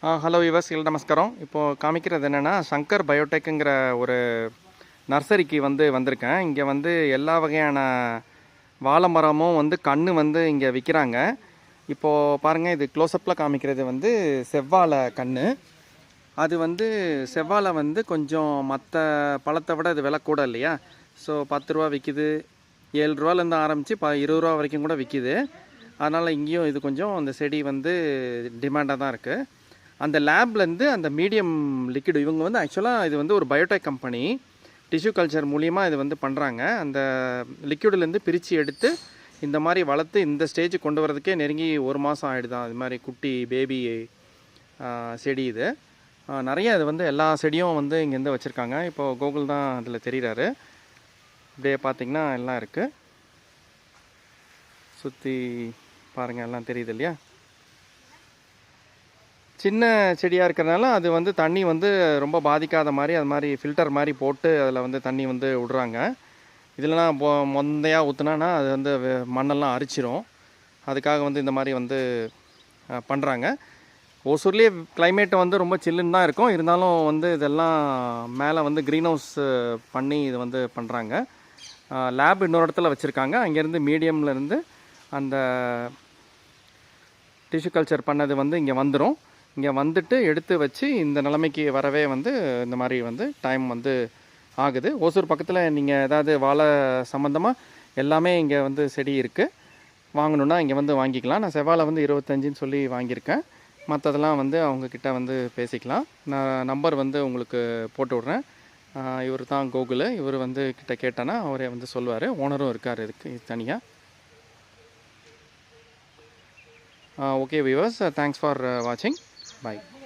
Hello viewers, நமஸ்காரம். இப்போது காமிக்கிறது என்னென்னா, சங்கர் பயோடெக்குங்கிற ஒரு நர்சரிக்கு வந்திருக்கேன். இங்கே எல்லா வகையான வாழை மரமும் கன்று இங்கே விற்கிறாங்க. இப்போது பாருங்கள், இது க்ளோஸ்அப்பில் காமிக்கிறது செவ்வாழை கன்று. அது செவ்வாழை கொஞ்சம் மற்ற பழத்தை விட இது விலை கூட இல்லையா. ஸோ 10 ரூபா விற்கிது, 7 ரூபாலேருந்து ஆரம்பித்து 20 ரூபா வரைக்கும் கூட விற்கிது. அதனால் இங்கேயும் இது கொஞ்சம் அந்த செடி டிமாண்டாக தான் இருக்குது. அந்த லேப்லேருந்து அந்த மீடியம் லிக்விட் இவங்க ஆக்சுவலாக இது ஒரு பயோடெக் கம்பெனி. டிஷ்யூ கல்ச்சர் மூலியமாக இது பண்ணுறாங்க. அந்த லிக்விட்லேருந்து பிரித்து எடுத்து இந்த மாதிரி வளர்த்து இந்த ஸ்டேஜுக்கு கொண்டு வரதுக்கே நெருங்கி 1 மாதம் ஆகிடுதான். இது மாதிரி குட்டி பேபி செடி இது நிறைய. இது எல்லா செடியும் இங்கேருந்து வச்சுருக்காங்க. இப்போது கோகுல் தான் அதில் தெரிகிறாரு. இப்படியே பார்த்திங்கன்னா எல்லாம் இருக்குது. சுற்றி பாருங்கள், எல்லாம் தெரியுது இல்லையா. சின்ன செடியாக இருக்கிறதுனால அது தண்ணி ரொம்ப பாதிக்காத மாதிரி அது மாதிரி ஃபில்டர் மாதிரி போட்டு அதில் தண்ணி விடுறாங்க. இதெல்லாம் மொந்தையாக ஊற்றுனா அது மண்ணெல்லாம் அரிச்சிரும். அதுக்காக இந்த மாதிரி பண்ணுறாங்க. ஓசூர்லேயே கிளைமேட் ரொம்ப சில்லுன்னு தான் இருக்கும். இருந்தாலும் இதெல்லாம் மேலே க்ரீன் ஹவுஸ் பண்ணி இது பண்ணுறாங்க. லேப் இன்னொரு இடத்துல வச்சுருக்காங்க. அங்கேருந்து மீடியம்லேருந்து அந்த டிஷ்யூ கல்ச்சர் பண்ணது இங்கே வந்துடும். இங்கே வந்துட்டு எடுத்து வச்சு இந்த நிலைமைக்கு வரவே இந்த மாதிரி டைம் ஆகுது. ஓசூர் பக்கத்தில் நீங்கள் ஏதாவது வாழை சம்மந்தமாக எல்லாமே இங்கே செடி இருக்குது. வாங்கணுன்னா இங்கே வாங்கிக்கலாம். நான் செவ்வாழை 25ன்னு சொல்லி வாங்கியிருக்கேன். மற்றதெல்லாம் அவங்கக்கிட்ட பேசிக்கலாம். நான் நம்பர் உங்களுக்கு போட்டு விட்றேன். இவர் தான் கோகுல். இவர் கிட்ட கேட்டேன்னா அவரே சொல்லுவார். ஓனரும் இருக்கார் இதுக்கு தனியாக. ஓகே வியூவர்ஸ், தேங்க்ஸ் ஃபார் வாட்சிங். Bye.